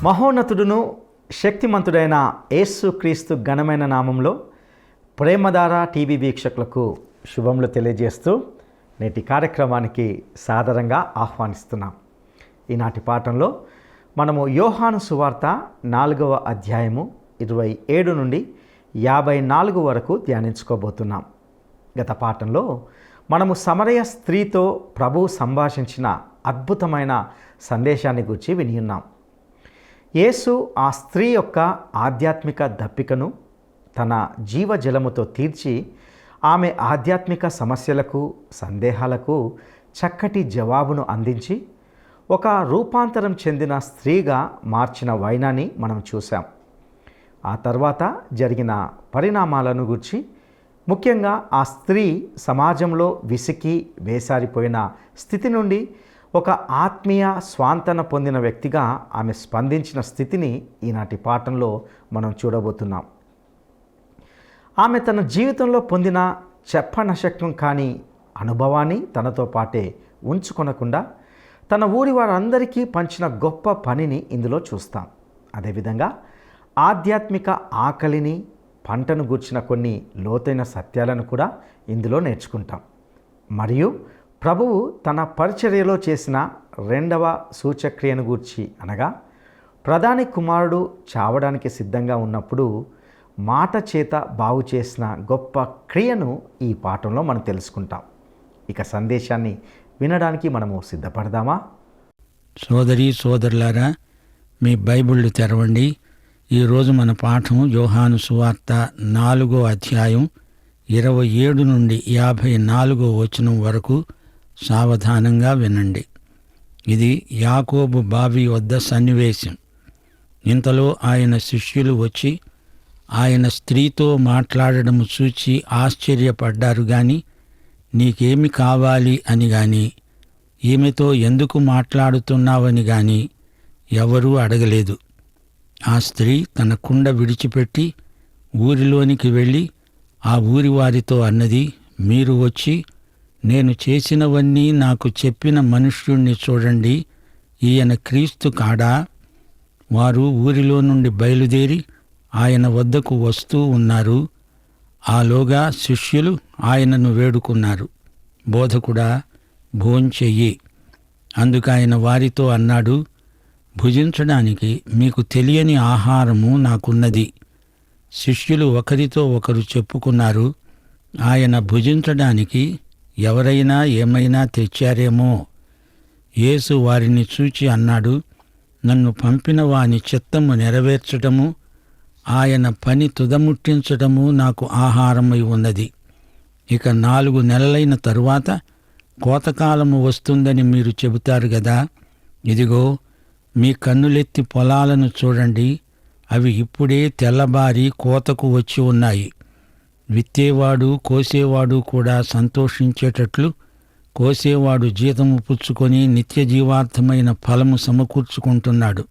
మహోన్నతుడును శక్తిమంతుడైన యేసుక్రీస్తు ఘనమైన నామంలో ప్రేమధార టీవీ వీక్షకులకు శుభములు తెలియజేస్తూ నేటి కార్యక్రమానికి సాదరంగా ఆహ్వానిస్తున్నాం. ఈనాటి పాఠంలో మనము యోహాను సువార్త 4వ అధ్యాయము 27 నుండి 54 వరకు ధ్యానించుకోబోతున్నాం. గత పాఠంలో మనము సమరయ స్త్రీతో ప్రభువు సంభాషించిన అద్భుతమైన సందేశాన్ని గురించి విని ఉన్నాం. యేసు ఆ స్త్రీ యొక్క ఆధ్యాత్మిక దప్పికను తన జీవజలముతో తీర్చి ఆమె ఆధ్యాత్మిక సమస్యలకు, సందేహాలకు చక్కటి జవాబును అందించి ఒక రూపాంతరం చెందిన స్త్రీగా మార్చిన వైనాన్ని మనం చూసాం. ఆ తర్వాత జరిగిన పరిణామాలను గురించి, ముఖ్యంగా ఆ స్త్రీ సమాజంలో విసికి వేసారిపోయిన స్థితి నుండి ఒక ఆత్మీయ స్వాంతన పొందిన వ్యక్తిగా ఆమె స్పందించిన స్థితిని ఈనాటి పాఠంలో మనం చూడబోతున్నాం. ఆమె తన జీవితంలో పొందిన చెప్పనశక్యం కాని అనుభవాన్ని తనతో పాటే ఉంచుకొనకుండా తన ఊరి వారందరికీ పంచిన గొప్ప పనిని ఇందులో చూస్తాం. అదేవిధంగా ఆధ్యాత్మిక ఆకలిని, పంటను గూర్చిన కొన్ని లోతైన సత్యాలను కూడా ఇందులో నేర్చుకుంటాం. మరియు ప్రభువు తన పరిచర్యలో చేసిన 2వ సూచక్రియను గూర్చి, అనగా ప్రధాని కుమారుడు చావడానికి సిద్ధంగా ఉన్నప్పుడు మాట చేత బాగు చేసిన గొప్ప క్రియను ఈ పాఠంలో మనం తెలుసుకుంటాం. ఇక సందేశాన్ని వినడానికి మనము సిద్ధపడదామా? సోదరీ సోదరులారా, మీ బైబిళ్ళు తెరవండి. ఈరోజు మన పాఠం యోహాను సువార్త 4వ అధ్యాయం 27 నుండి 54వ వచనం వరకు. సావధానంగా వినండి. ఇది యాకోబు బావి వద్ద సన్నివేశం. ఇంతలో ఆయన శిష్యులు వచ్చి ఆయన స్త్రీతో మాట్లాడడం చూచి ఆశ్చర్యపడ్డారు గాని, నీకేమి కావాలి అని గాని, ఈమెతో ఎందుకు మాట్లాడుతున్నావని గాని ఎవరూ అడగలేదు. ఆ స్త్రీ తన కుండ విడిచిపెట్టి ఊరిలోనికి వెళ్ళి ఆ ఊరి వారితో అన్నది, మీరు వచ్చి నేను చేసినవన్నీ నాకు చెప్పిన మనుష్యుణ్ణి చూడండి, ఈయన క్రీస్తు కాడా? వారు ఊరిలో నుండి బయలుదేరి ఆయన వద్దకు వస్తూ ఉన్నారు. ఆలోగా శిష్యులు ఆయనను వేడుకున్నారు, బోధకుడా, భోంచెయ్యి. అందుకాయన వారితో అన్నాడు, భుజించడానికి మీకు తెలియని ఆహారము నాకున్నది. శిష్యులు ఒకరితో ఒకరు చెప్పుకున్నారు, ఆయన భుజించడానికి ఎవరైనా ఏమైనా తెచ్చారేమో. యేసు వారిని చూచి అన్నాడు, నన్ను పంపిన వాని చిత్తము నెరవేర్చటము, ఆయన పని తుదముట్టించటము నాకు ఆహారమై ఉన్నది. ఇక 4 నెలలైన తరువాత కోతకాలము వస్తుందని మీరు చెబుతారు గదా. ఇదిగో, మీ కన్నులెత్తి పొలాలను చూడండి, అవి ఇప్పుడే తెల్లబారి కోతకు వచ్చి ఉన్నాయి. విత్తేవాడు, కోసేవాడు కూడా సంతోషించేటట్లు కోసేవాడు జీతము పుచ్చుకొని నిత్య జీవార్థమైన ఫలము సమకూర్చుకుంటున్నాడు.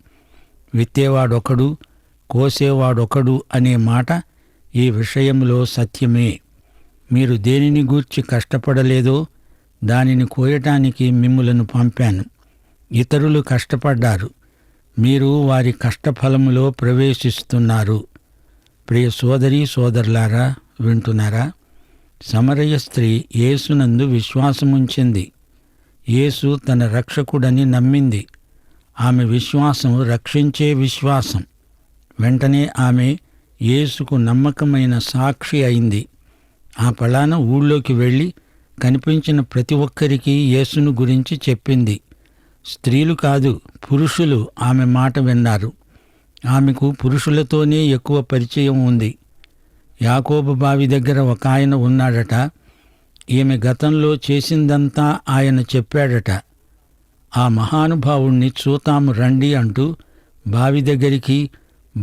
విత్తేవాడొకడు, కోసేవాడొకడు అనే మాట ఈ విషయంలో సత్యమే. మీరు దేనిని గూర్చి కష్టపడలేదో దానిని కోయటానికి మిమ్ములను పంపాను. ఇతరులు కష్టపడ్డారు, మీరు వారి కష్టఫలములో ప్రవేశిస్తున్నారు. ప్రియ సోదరీ సోదరులారా, వింటున్నారా? సమరయ స్త్రీ యేసునందు విశ్వాసముంచింది. యేసు తన రక్షకుడని నమ్మింది. ఆమె విశ్వాసం రక్షించే విశ్వాసం. వెంటనే ఆమె యేసుకు నమ్మకమైన సాక్షి అయింది. ఆ పలాన ఊళ్ళోకి వెళ్ళి కనిపించిన ప్రతి ఒక్కరికి యేసును గురించి చెప్పింది. స్త్రీలు కాదు, పురుషులు ఆమె మాట విన్నారు. ఆమెకు పురుషులతోనే ఎక్కువ పరిచయం ఉంది. యాకోబు బావి దగ్గర ఒక ఆయన ఉన్నాడట. ఈమె గతంలో చేసిందంతా ఆయన చెప్పాడట. ఆ మహానుభావుణ్ణి చూతాము రండి అంటూ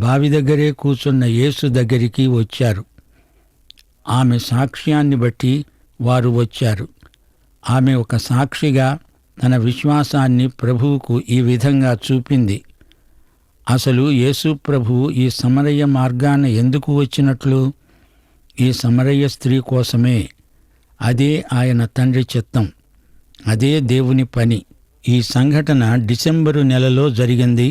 బావి దగ్గరే కూర్చున్న యేసు దగ్గరికి వచ్చారు. ఆమె సాక్ష్యాన్ని బట్టి వారు వచ్చారు. ఆమె ఒక సాక్షిగా తన విశ్వాసాన్ని ప్రభువుకు ఈ విధంగా చూపింది. అసలు యేసు ప్రభువు ఈ సమరయ మార్గాన ఎందుకు వచ్చినట్లు? ఈ సమరయ స్త్రీ కోసమే. అదే ఆయన తండ్రి చిత్తం, అదే దేవుని పని. ఈ సంఘటన డిసెంబరు నెలలో జరిగింది.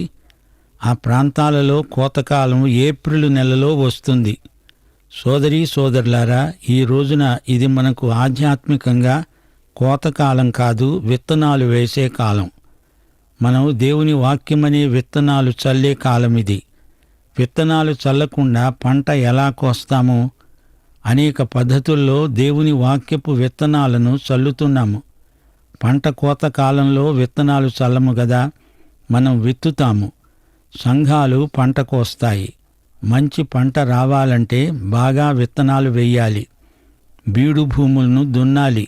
ఆ ప్రాంతాలలో కోతకాలం ఏప్రిల్ నెలలో వస్తుంది. సోదరీ సోదరులారా, ఈ రోజున ఇది మనకు ఆధ్యాత్మికంగా కోతకాలం కాదు, విత్తనాలు వేసే కాలం. మనం దేవుని వాక్యమనే విత్తనాలు చల్లే కాలం ఇది. విత్తనాలు చల్లకుండా పంట ఎలా కోస్తామో అనేక పద్ధతుల్లో దేవుని వాక్యపు విత్తనాలను చల్లుతున్నాము. పంట కోత కాలంలో విత్తనాలు చల్లము గదా, మనం విత్తుతాము. సంఘాలు పంట కోస్తాయి. మంచి పంట రావాలంటే బాగా విత్తనాలు వెయ్యాలి, బీడు భూములను దున్నాలి.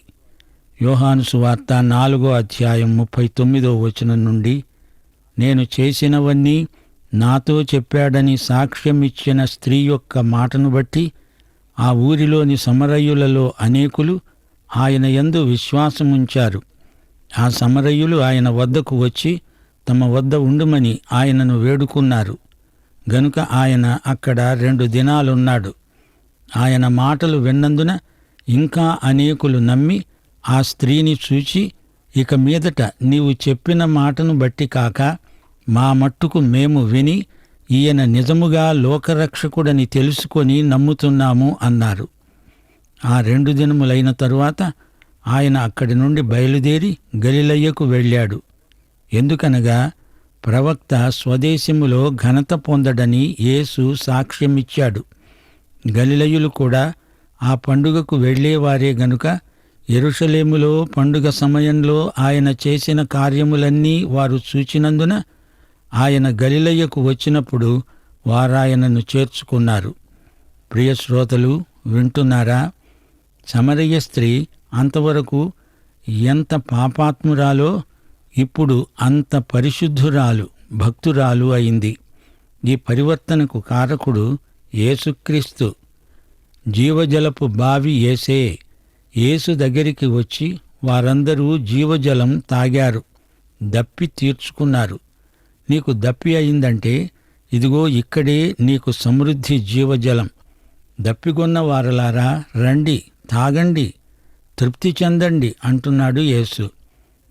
యోహాను సువార్త 4వ అధ్యాయం 39వ వచనం నుండి, నేను చేసినవన్నీ నాతో చెప్పాడని సాక్ష్యమిచ్చిన స్త్రీ యొక్క మాటను బట్టి ఆ ఊరిలోని సమరయులలో అనేకులు ఆయన యందు విశ్వాసముంచారు. ఆ సమరయులు ఆయన వద్దకు వచ్చి తమ వద్ద ఉండుమని ఆయనను వేడుకున్నారు. గనుక ఆయన అక్కడ 2 దినాలున్నాడు. ఆయన మాటలు విన్నందున ఇంకా అనేకులు నమ్మి ఆ స్త్రీని చూచి, ఇక మీదట నీవు చెప్పిన మాటను బట్టి కాక మా మట్టుకు మేము విని ఈయన నిజముగా లోకరక్షకుడని తెలుసుకొని నమ్ముతున్నాము అన్నారు. ఆ 2 దినములైన తరువాత ఆయన అక్కడి నుండి బయలుదేరి గలిలయకు వెళ్ళాడు. ఎందుకనగా ప్రవక్త స్వదేశములో ఘనత పొందడని యేసు సాక్ష్యమిచ్చాడు. గలిలయులు కూడా ఆ పండుగకు వెళ్ళేవారే గనుక యెరూషలేములో పండుగ సమయంలో ఆయన చేసిన కార్యములన్నీ వారు చూచినందున ఆయన గలిలయకు వచ్చినప్పుడు వారాయనను చేర్చుకున్నారు. ప్రియ శ్రోతలు, వింటున్నారా? సమరయ స్త్రీ అంతవరకు ఎంత పాపాత్మురాలో ఇప్పుడు అంత పరిశుద్ధురాలు, భక్తురాలు అయింది. ఈ పరివర్తనకు కారకుడు యేసుక్రీస్తు. జీవజలపు బావి యేసే. యేసు దగ్గరికి వచ్చి వారందరూ జీవజలం తాగారు, దప్పి తీర్చుకున్నారు. నీకు దప్పి అయిందంటే ఇదిగో ఇక్కడే నీకు సమృద్ధి జీవజలం. దప్పిగొన్న వారలారా, రండి, తాగండి, తృప్తి చెందండి అంటున్నాడు యేసు.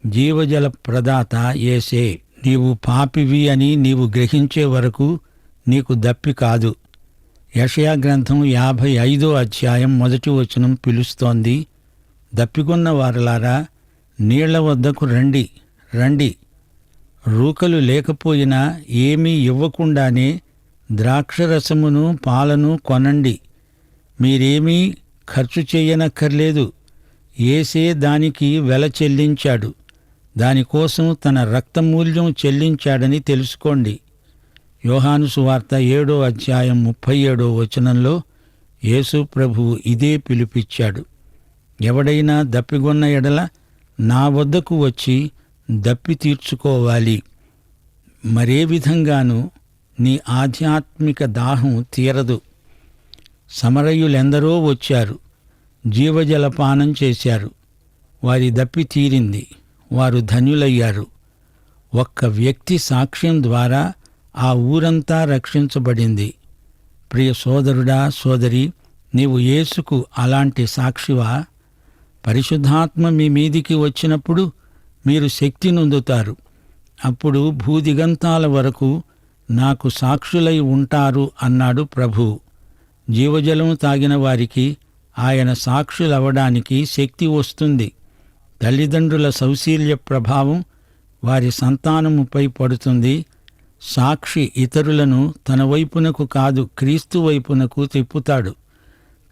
జీవజల ప్రదాత యేసే. నీవు పాపివి అని నీవు గ్రహించే వరకు నీకు దప్పి కాదు. యెషయా గ్రంథం 55వ అధ్యాయం 1వ వచనం పిలుస్తోంది, దప్పిగొన్న వారలారా, నీళ్ల వద్దకు రండి, రండి. రూకలు లేకపోయినా ఏమీ ఇవ్వకుండానే ద్రాక్షరసమును పాలను కొనండి. మీరేమీ ఖర్చు చేయనక్కర్లేదు. యేసే దానికి వెల చెల్లించాడు. దానికోసం తన రక్తమూల్యం చెల్లించాడని తెలుసుకోండి. యోహాను సువార్త 7వ అధ్యాయం 37వ వచనంలో యేసు ప్రభువు ఇదే పిలుపిచ్చాడు. ఎవడైనా దప్పిగొన్న ఎడల నా వద్దకు వచ్చి దప్పి తీర్చుకోవాలి. మరే విధంగానూ నీ ఆధ్యాత్మిక దాహం తీరదు. సమరయులెందరో వచ్చారు, జీవజలపానం చేశారు. వారి దప్పి తీరింది, వారు ధన్యులయ్యారు. ఒక్క వ్యక్తి సాక్ష్యం ద్వారా ఆ ఊరంతా రక్షించబడింది. ప్రియ సోదరుడా, సోదరి, నీవు యేసుకు అలాంటి సాక్షివా? పరిశుద్ధాత్మ మీ మీదికి వచ్చినప్పుడు మీరు శక్తి నొందుతారు. అప్పుడు భూదిగంతాల వరకు నాకు సాక్షులై ఉంటారు అన్నాడు ప్రభువు. జీవజలం తాగిన వారికి ఆయన సాక్షులవడానికి శక్తి వస్తుంది. తల్లిదండ్రుల సౌశీల్య ప్రభావం వారి సంతానముపై పడుతుంది. సాక్షి ఇతరులను తన వైపునకు కాదు, క్రీస్తు వైపునకు తిప్పుతాడు.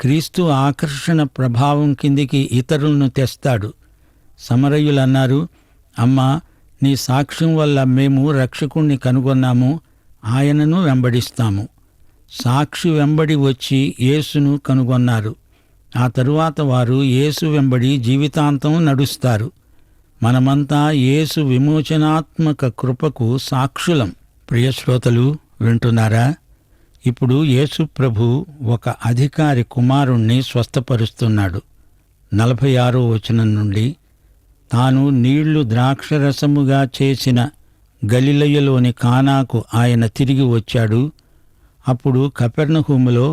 క్రీస్తు ఆకర్షణ ప్రభావం కిందికి ఇతరులను తెస్తాడు. సమరయులన్నారు, అమ్మా, నీ సాక్ష్యం వల్ల మేము రక్షకుణ్ణి కనుగొన్నాము, ఆయనను వెంబడిస్తాము. సాక్షి వెంబడి వచ్చి యేసును కనుగొన్నారు. ఆ తరువాత వారు యేసు వెంబడి జీవితాంతం నడుస్తారు. మనమంతా యేసు విమోచనాత్మక కృపకు సాక్షులం. ప్రియశ్రోతలు, వింటున్నారా? ఇప్పుడు యేసు ప్రభు ఒక అధికారి కుమారుణ్ణి స్వస్థపరుస్తున్నాడు. 46వ వచనం నుండి, తాను నీళ్లు ద్రాక్షరసముగా చేసిన గలిలయలోని కానాకు ఆయన తిరిగి వచ్చాడు. అప్పుడు కపెర్నహూములో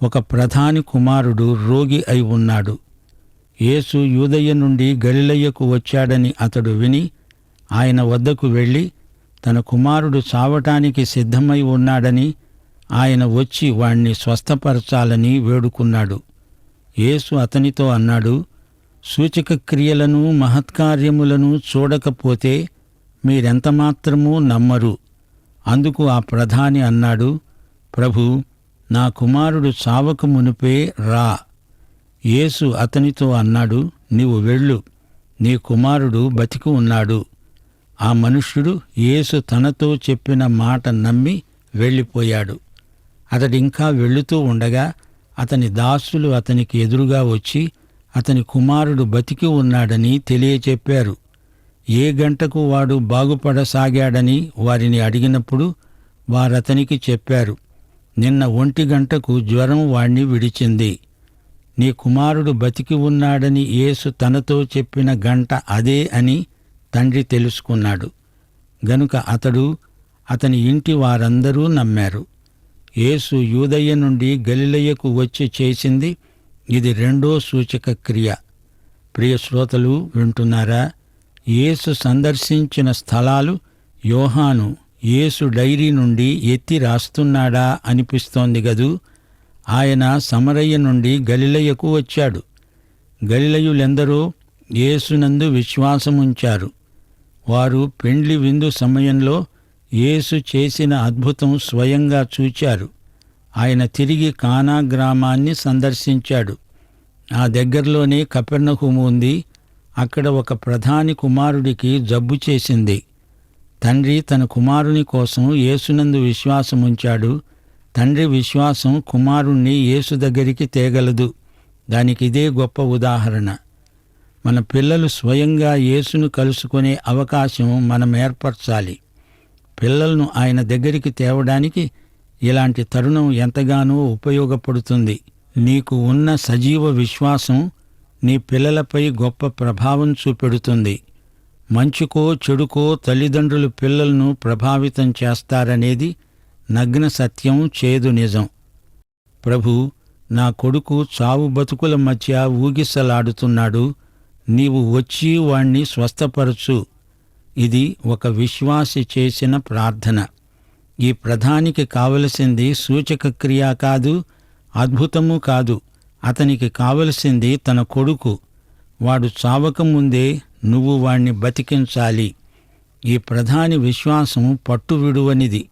ఒక ప్రధాని కుమారుడు రోగి అయి ఉన్నాడు. యేసు యూదయ నుండి గలిలయకు వచ్చాడని అతడు విని ఆయన వద్దకు వెళ్ళి తన కుమారుడు చావటానికి సిద్ధమై ఉన్నాడని, ఆయన వచ్చి వాణ్ణి స్వస్థపరచాలని వేడుకున్నాడు. యేసు అతనితో అన్నాడు, సూచక క్రియలను మహత్కార్యములను చూడకపోతే మీరెంతమాత్రమూ నమ్మరు. అందుకు ఆ ప్రధాని అన్నాడు, ప్రభూ, నా కుమారుడు చావక మునుపే రా. యేసు అతనితో అన్నాడు, నీవు వెళ్ళు, నీ కుమారుడు బతికి ఉన్నాడు. ఆ మనుష్యుడు యేసు తనతో చెప్పిన మాట నమ్మి వెళ్ళిపోయాడు. అతడింకా వెళుతూ ఉండగా అతని దాసులు అతనికి ఎదురుగా వచ్చి అతని కుమారుడు బతికి ఉన్నాడని తెలియచెప్పారు. ఏ గంటకు వాడు బాగుపడసాగాడని వారిని అడిగినప్పుడు వారతనికి చెప్పారు, నిన్న 1 గంటకు జ్వరం వాణ్ణి విడిచింది. నీ కుమారుడు బతికి ఉన్నాడని యేసు తనతో చెప్పిన గంట అదే అని తండ్రి తెలుసుకున్నాడు. గనుక అతడు, అతని ఇంటి వారందరూ నమ్మారు. యేసు యూదయ నుండి గలిలయకు వచ్చి చేసింది ఇది 2వ సూచక క్రియ. ప్రియ శ్రోతలు వింటున్నారా? యేసు సందర్శించిన స్థలాలు యోహాను యేసు డైరీ నుండి ఎత్తి రాస్తున్నాడా అనిపిస్తోంది గదూ. ఆయన సమరయ్య నుండి గలిలయకు వచ్చాడు. గలిలయులెందరో యేసునందు విశ్వాసముంచారు. వారు పెండ్లి విందు సమయంలో యేసు చేసిన అద్భుతం స్వయంగా చూచారు. ఆయన తిరిగి కానా గ్రామాన్ని సందర్శించాడు. ఆ దగ్గరలోనే కపెర్నహూము ఉంది. అక్కడ ఒక ప్రధాని కుమారుడికి జబ్బు చేసింది. తండ్రి తన కుమారుని కోసం యేసునందు విశ్వాసముంచాడు. తండ్రి విశ్వాసం కుమారుణ్ణి యేసు దగ్గరికి తేగలదు. దానికిదే గొప్ప ఉదాహరణ. మన పిల్లలు స్వయంగా యేసును కలుసుకునే అవకాశం మనం ఏర్పరచాలి. పిల్లలను ఆయన దగ్గరికి తేవడానికి ఇలాంటి తరుణం ఎంతగానో ఉపయోగపడుతుంది. నీకు ఉన్న సజీవ విశ్వాసం నీ పిల్లలపై గొప్ప ప్రభావం చూపెడుతుంది. మంచుకో చెడుకో తల్లిదండ్రులు పిల్లలను ప్రభావితం చేస్తారనేది నగ్న సత్యం, చేదు నిజం. ప్రభూ, నా కొడుకు చావు బతుకుల మధ్య ఊగిసలాడుతున్నాడు, నీవు వచ్చి వాణ్ణి స్వస్థపరచు. ఇది ఒక విశ్వాసి చేసిన ప్రార్థన. ఈ ప్రధానికి కావలసింది సూచక క్రియ కాదు, అద్భుతము కాదు. అతనికి కావలసింది తన కొడుకు. వాడు చావకముందే నువ్వు వాణ్ణి బతికించాలి. ఈ ప్రధాని విశ్వాసం పట్టు విడువనిది.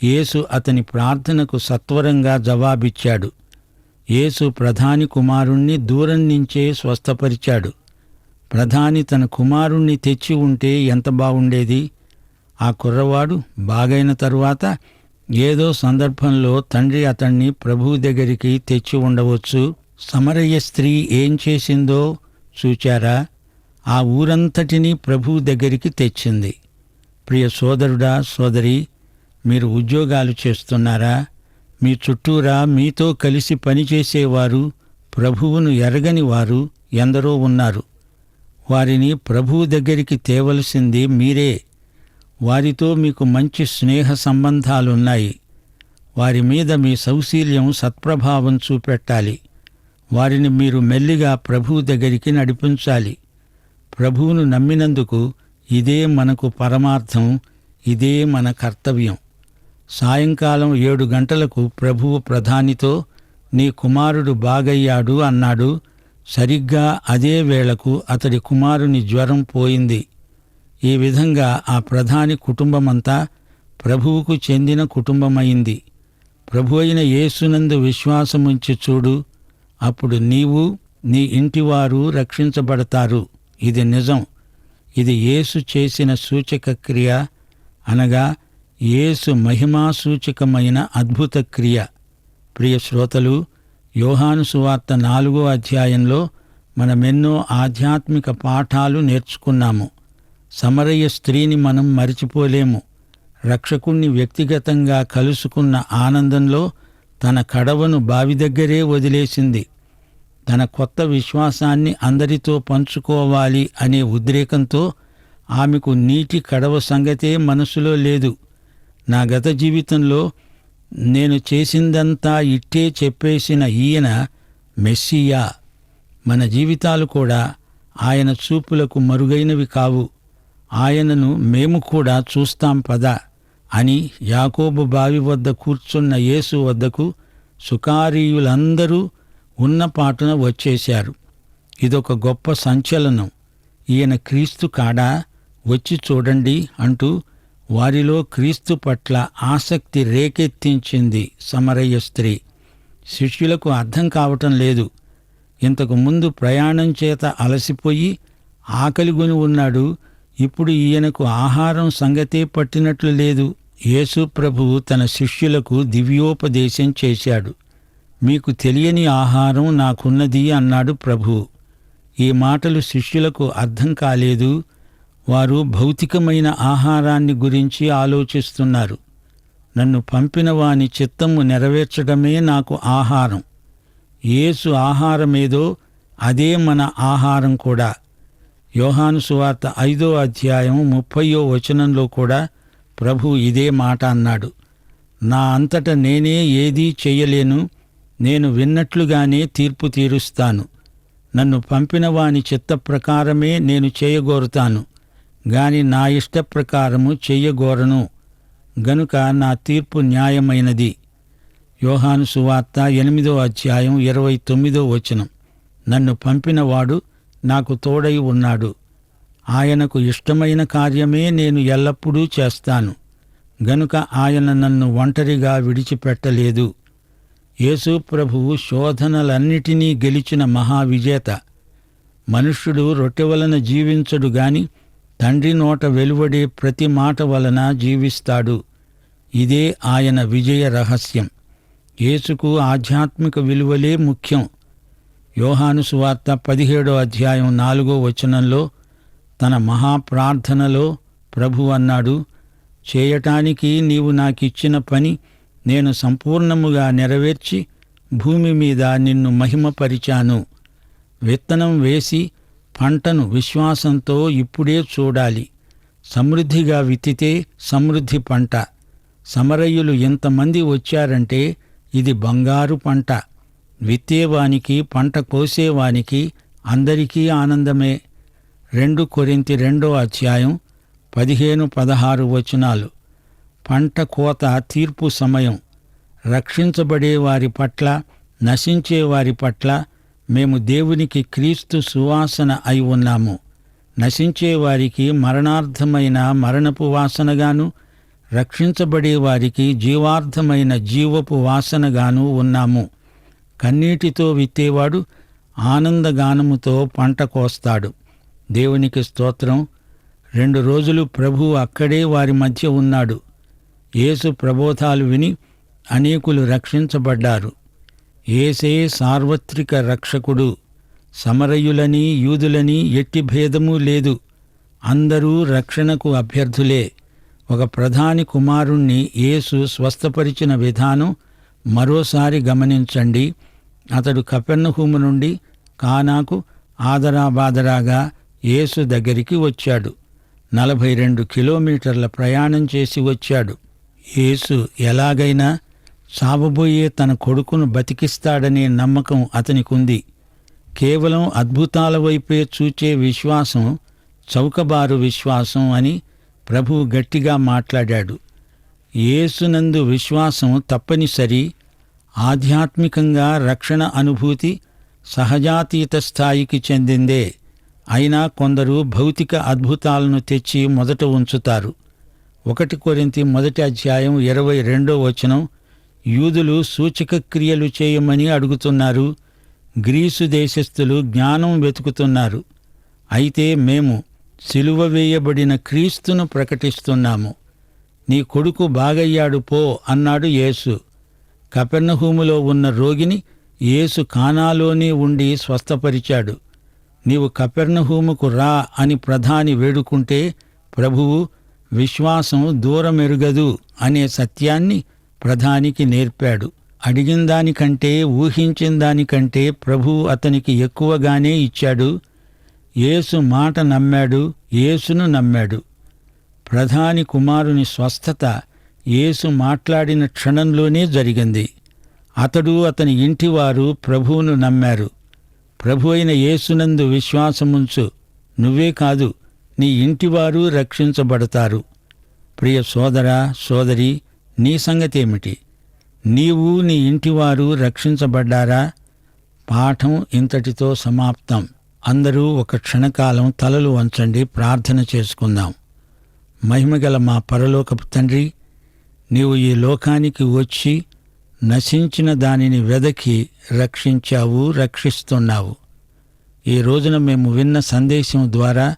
యేసు అతని ప్రార్థనకు సత్వరంగా జవాబిచ్చాడు. యేసు ప్రధాని కుమారుణ్ణి దూరం నుంచే స్వస్థపరిచాడు. ప్రధాని తన కుమారుణ్ణి తెచ్చి ఉంటే ఎంత బావుండేది. ఆ కుర్రవాడు బాగైన తరువాత ఏదో సందర్భంలో తండ్రి అతణ్ణి ప్రభువు దగ్గరికి తెచ్చి ఉండవచ్చు. సమరయ్య స్త్రీ ఏం చేసిందో చూచారా? ఆ ఊరంతటినీ ప్రభువు దగ్గరికి తెచ్చింది. ప్రియ సోదరుడా, సోదరి, మీరు ఉద్యోగాలు చేస్తున్నారా? మీ చుట్టూరా మీతో కలిసి పనిచేసేవారు, ప్రభువును ఎరగని వారు ఎందరో ఉన్నారు. వారిని ప్రభువు దగ్గరికి తేవలసింది మీరే. వారితో మీకు మంచి స్నేహ సంబంధాలున్నాయి. వారి మీద మీ సౌశీల్యం సత్ప్రభావం చూపెట్టాలి. వారిని మీరు మెల్లిగా ప్రభువు దగ్గరికి నడిపించాలి. ప్రభువును నమ్మినందుకు ఇదే మనకు పరమార్థం, ఇదే మన కర్తవ్యం. సాయంకాలం 7 గంటలకు ప్రభువు ప్రధానితో, నీ కుమారుడు బాగయ్యాడు అన్నాడు. సరిగ్గా అదే వేళకు అతడి కుమారుని జ్వరం పోయింది. ఈ విధంగా ఆ ప్రధాని కుటుంబమంతా ప్రభువుకు చెందిన కుటుంబమైంది. ప్రభు అయిన యేసునందు విశ్వాసముంచి చూడు, అప్పుడు నీవు నీ ఇంటివారు రక్షించబడతారు. ఇది నిజం. ఇది యేసు చేసిన సూచక క్రియ, అనగా యేసు మహిమాసూచకమైన అద్భుత క్రియ. ప్రియ శ్రోతలు, యోహాను సువార్త 4వ అధ్యాయంలో మనమెన్నో ఆధ్యాత్మిక పాఠాలు నేర్చుకున్నాము. సమరయ్య స్త్రీని మనం మరిచిపోలేము. రక్షకుణ్ణి వ్యక్తిగతంగా కలుసుకున్న ఆనందంలో తన కడవను బావి దగ్గరే వదిలేసింది. తన కొత్త విశ్వాసాన్ని అందరితో పంచుకోవాలి అనే ఉద్రేకంతో ఆమెకు నీటి కడవ సంగతే మనసులో లేదు. నా గత జీవితంలో నేను చేసిందంతా ఇట్టే చెప్పేసిన ఈయన మెస్సియా. మన జీవితాలు కూడా ఆయన చూపులకు మరుగైనవి కావు. ఆయనను మేము కూడా చూస్తాం పద అని యాకోబు బావి వద్ద కూర్చున్న యేసు వద్దకు సుకారీయులందరూ ఉన్నపాటున వచ్చేశారు. ఇదొక గొప్ప సంచలనం. ఈయన క్రీస్తు కాడా, వచ్చి చూడండి అంటూ వారిలో క్రీస్తు పట్ల ఆసక్తి రేకెత్తించింది సమరయ స్త్రీ. శిష్యులకు అర్థం కావటం లేదు. ఇంతకు ముందు ప్రయాణం చేత అలసిపోయి ఆకలిగొని ఉన్నాడు. ఇప్పుడు ఈయనకు ఆహారం సంగతే పట్టినట్లు లేదు. యేసు ప్రభువు తన శిష్యులకు దివ్యోపదేశం చేశాడు. మీకు తెలియని ఆహారం నాకున్నది అన్నాడు ప్రభువు. ఈ మాటలు శిష్యులకు అర్థం కాలేదు. వారు భౌతికమైన ఆహారాన్ని గురించి ఆలోచిస్తున్నారు. నన్ను పంపిన వాని చిత్తము నెరవేర్చడమే నాకు ఆహారం. యేసు ఆహారమేదో అదే మన ఆహారం కూడా. యోహాను సువార్త 5వ అధ్యాయం 30వ వచనంలో కూడా ప్రభు ఇదే మాట అన్నాడు. నా అంతట నేనే ఏదీ చెయ్యలేను, నేను విన్నట్లుగానే తీర్పు తీరుస్తాను. నన్ను పంపిన వాని చిత్త ప్రకారమే నేను చేయగోరుతాను, గాని నా ఇష్టప్రకారము చెయ్యగోరను. గనుక నా తీర్పు న్యాయమైనది. యోహాను సువార్త 8వ అధ్యాయం 29వ వచనం. నన్ను పంపినవాడు నాకు తోడై ఉన్నాడు. ఆయనకు ఇష్టమైన కార్యమే నేను ఎల్లప్పుడూ చేస్తాను. గనుక ఆయన నన్ను ఒంటరిగా విడిచిపెట్టలేదు. యేసు ప్రభువు శోధనలన్నిటినీ గెలిచిన మహావిజేత. మనుష్యుడు రొట్టె వలన జీవించడు గాని తండ్రి నోట వెలువడే ప్రతి మాట వలన జీవిస్తాడు. ఇదే ఆయన విజయ రహస్యం. యేసుకు ఆధ్యాత్మిక విలువలే ముఖ్యం. యోహాను సువార్త 17వ అధ్యాయం 4వ వచనంలో తన మహాప్రార్థనలో ప్రభు అన్నాడు, చేయటానికి నీవు నాకిచ్చిన పని నేను సంపూర్ణముగా నెరవేర్చి భూమి మీద నిన్ను మహిమపరిచాను. విత్తనం వేసి పంటను విశ్వాసంతో ఇప్పుడే చూడాలి. సమృద్ధిగా విత్తితే సమృద్ధి పంట. సమరయులు ఇంతమంది వచ్చారంటే ఇది బంగారు పంట. విత్తేవానికి పంట కోసేవానికి అందరికీ ఆనందమే. 2 కొరింథీ 2వ అధ్యాయం 15-16 వచనాలు. పంట కోత తీర్పు సమయం. రక్షించబడే వారి పట్ల, నశించే వారి పట్ల మేము దేవునికి క్రీస్తు సువాసన అయి ఉన్నాము. నశించే వారికి మరణార్థమైన మరణపు వాసనగాను, రక్షించబడే వారికి జీవార్థమైన జీవపు వాసనగాను ఉన్నాము. కన్నీటితో విత్తేవాడు ఆనందగానముతో పంట కోస్తాడు. దేవునికి స్తోత్రం. 2 రోజులు ప్రభువు అక్కడే వారి మధ్య ఉన్నాడు. యేసు ప్రబోధాలు విని అనేకులు రక్షించబడ్డారు. యేసే సార్వత్రిక రక్షకుడు. సమరయులని యూదులని ఎట్టి భేదమూ లేదు. అందరూ రక్షణకు అభ్యర్థులే. ఒక ప్రధాని కుమారుణ్ణి యేసు స్వస్థపరిచిన విధానం మరోసారి గమనించండి. అతడు కపెర్నహూము నుండి కానాకు ఆదరాబాదరాగా యేసు దగ్గరికి వచ్చాడు. 42 కిలోమీటర్ల ప్రయాణం చేసి వచ్చాడు. యేసు ఎలాగైనా చావబోయే తన కొడుకును బతికిస్తాడనే నమ్మకం అతనికుంది. కేవలం అద్భుతాల వైపే చూచే విశ్వాసం చౌకబారు విశ్వాసం అని ప్రభువు గట్టిగా మాట్లాడాడు. యేసునందు విశ్వాసం తప్పనిసరి. ఆధ్యాత్మికంగా రక్షణ అనుభూతి సహజాతీత స్థాయికి చెందిందే. అయినా కొందరు భౌతిక అద్భుతాలను తెచ్చి మొదట ఉంచుతారు. 1 కొరింథీ 1వ అధ్యాయం 22వ వచనం. యూదులు సూచక క్రియలు చేయమని అడుగుతున్నారు. గ్రీసు దేశస్థులు జ్ఞానం వెతుకుతున్నారు. అయితే మేము సిలువ వేయబడిన క్రీస్తును ప్రకటిస్తున్నాము. నీ కొడుకు బాగయ్యాడు పో అన్నాడు యేసు. కపెర్నహూములో ఉన్న రోగిని యేసు కానాలోనే ఉండి స్వస్థపరిచాడు. నీవు కపెర్నహూముకు రా అని ప్రధాని వేడుకుంటే ప్రభువు విశ్వాసం దూరమెరుగదు అనే సత్యాన్ని ప్రధానికి నేర్పాడు. అడిగిన దానికంటే ఊహించిన దానికంటే ప్రభువు అతనికి ఎక్కువగానే ఇచ్చాడు. యేసు మాట నమ్మాడు, యేసును నమ్మాడు. ప్రధాని కుమారుని స్వస్థత యేసు మాట్లాడిన క్షణంలోనే జరిగింది. అతడు అతని ఇంటివారు ప్రభువును నమ్మారు. ప్రభు అయిన యేసునందు విశ్వాసముంచు. నువ్వే కాదు, నీ ఇంటివారు రక్షించబడతారు. ప్రియ సోదరా సోదరి, నీ సంగతేమిటి? నీవు నీ ఇంటివారు రక్షించబడ్డారా? పాఠం ఇంతటితో సమాప్తం. అందరూ ఒక క్షణకాలం తలలు వంచండి, ప్రార్థన చేసుకుందాం. మహిమగల మా పరలోకపు తండ్రి, నీవు ఈ లోకానికి వచ్చి నశించిన దానిని వెదకి రక్షించావు, రక్షిస్తున్నావు. ఈ రోజున మేము విన్న సందేశం ద్వారా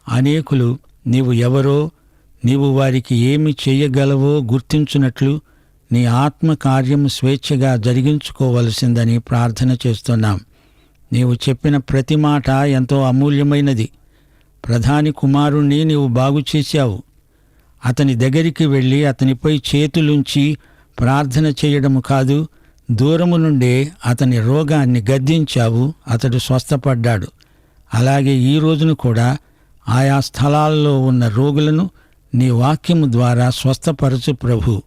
అనేకులు నీవు ఎవరో, నీవు వారికి ఏమి చెయ్యగలవో గుర్తించున్నట్లు నీ ఆత్మకార్యము స్వేచ్ఛగా జరిగించుకోవలసిందని ప్రార్థన చేస్తున్నాం. నీవు చెప్పిన ప్రతి మాట ఎంతో అమూల్యమైనది. ప్రధాని కుమారుణ్ణి నీవు బాగు చేశావు. అతని దగ్గరికి వెళ్ళి అతనిపై చేతులుంచి ప్రార్థన చేయడము కాదు, దూరము నుండే అతని రోగాన్ని గద్దించావు, అతడు స్వస్థపడ్డాడు. అలాగే ఈ రోజును కూడా ఆయా స్థలాల్లో ఉన్న రోగులను నీ వాక్యము ద్వారా స్వస్థపరచు ప్రభు.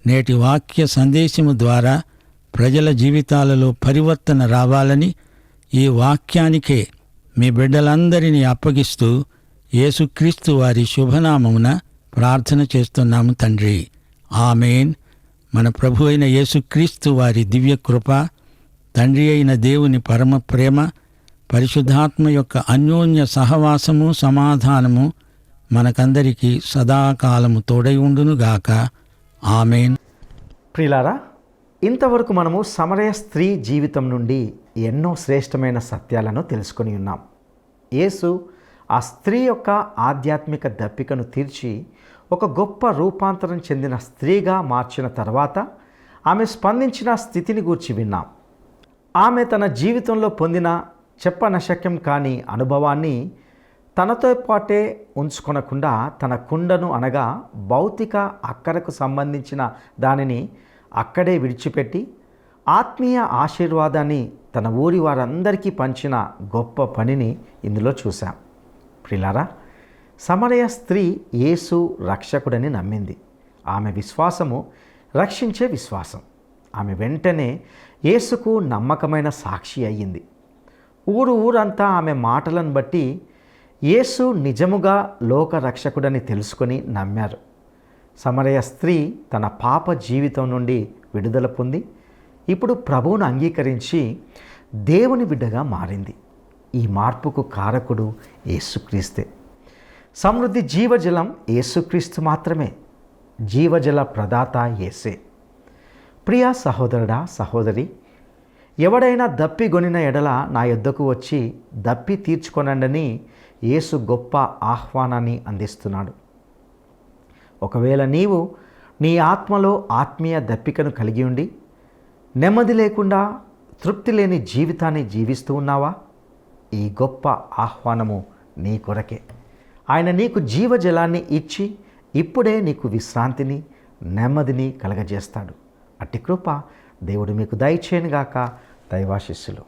నేటి వాక్య సందేశము ద్వారా ప్రజల జీవితాలలో పరివర్తన రావాలని ఈ వాక్యానికే మీ బిడ్డలందరినీ అప్పగిస్తూ యేసుక్రీస్తు వారి శుభనామమున ప్రార్థన చేస్తున్నాము తండ్రి. ఆమేన్. మన ప్రభు అయిన యేసుక్రీస్తు వారి దివ్యకృప, తండ్రి అయిన దేవుని పరమ ప్రేమ, పరిశుద్ధాత్మ యొక్క అన్యోన్య సహవాసము, సమాధానము మనకందరికీ సదాకాలము తోడై ఉండునుగాక. ఆమేన్. ప్రియులారా, ఇంతవరకు మనము సమరయ స్త్రీ జీవితం నుండి ఎన్నో శ్రేష్టమైన సత్యాలను తెలుసుకొని ఉన్నాం. యేసు ఆ స్త్రీ యొక్క ఆధ్యాత్మిక దప్పికను తీర్చి ఒక గొప్ప రూపాంతరం చెందిన స్త్రీగా మార్చిన తర్వాత ఆమె స్పందించిన స్థితిని గూర్చి విన్నాం. ఆమె తన జీవితంలో పొందిన చెప్పనశక్యం కాని అనుభవాన్ని తనతో పాటే ఉంచుకొనకుండా తన కుండను అనగా భౌతిక అక్కరకు సంబంధించిన దానిని అక్కడే విడిచిపెట్టి ఆత్మీయ ఆశీర్వాదాన్ని తన ఊరి వారందరికీ పంచిన గొప్ప పనిని ఇందులో చూశాం. ప్రియులారా, సమరయ స్త్రీ యేసు రక్షకుడని నమ్మింది. ఆమె విశ్వాసము రక్షించే విశ్వాసం. ఆమె వెంటనే యేసుకు నమ్మకమైన సాక్షి అయ్యింది. ఊరంతా ఆమె మాటలను బట్టి యేసు నిజముగా లోక రక్షకుడని తెలుసుకొని నమ్మారు. సమరయ స్త్రీ తన పాప జీవితం నుండి విడుదల పొంది ఇప్పుడు ప్రభువును అంగీకరించి దేవుని బిడ్డగా మారింది. ఈ మార్పుకు కారకుడు యేసుక్రీస్తే. సమృద్ధి జీవజలం యేసుక్రీస్తు మాత్రమే. జీవజల ప్రదాత యేసే. ప్రియ సహోదరుడా సహోదరి, ఎవడైనా దప్పిగొనిన ఎడల నా యొద్దకు వచ్చి దప్పి తీర్చుకొనండని యేసు గొప్ప ఆహ్వానాన్ని అందిస్తున్నాడు. ఒకవేళ నీవు నీ ఆత్మలో ఆత్మీయ దప్పికను కలిగి ఉండి నెమ్మది లేకుండా తృప్తి లేని జీవితాన్ని జీవిస్తూ ఉన్నావా? ఈ గొప్ప ఆహ్వానము నీ కొరకే. ఆయన నీకు జీవజలాన్ని ఇచ్చి ఇప్పుడే నీకు విశ్రాంతిని, నెమ్మదిని కలగజేస్తాడు. అట్టి కృప దేవుడు మీకు దయచేయనుగాక. దైవాశిస్సులు.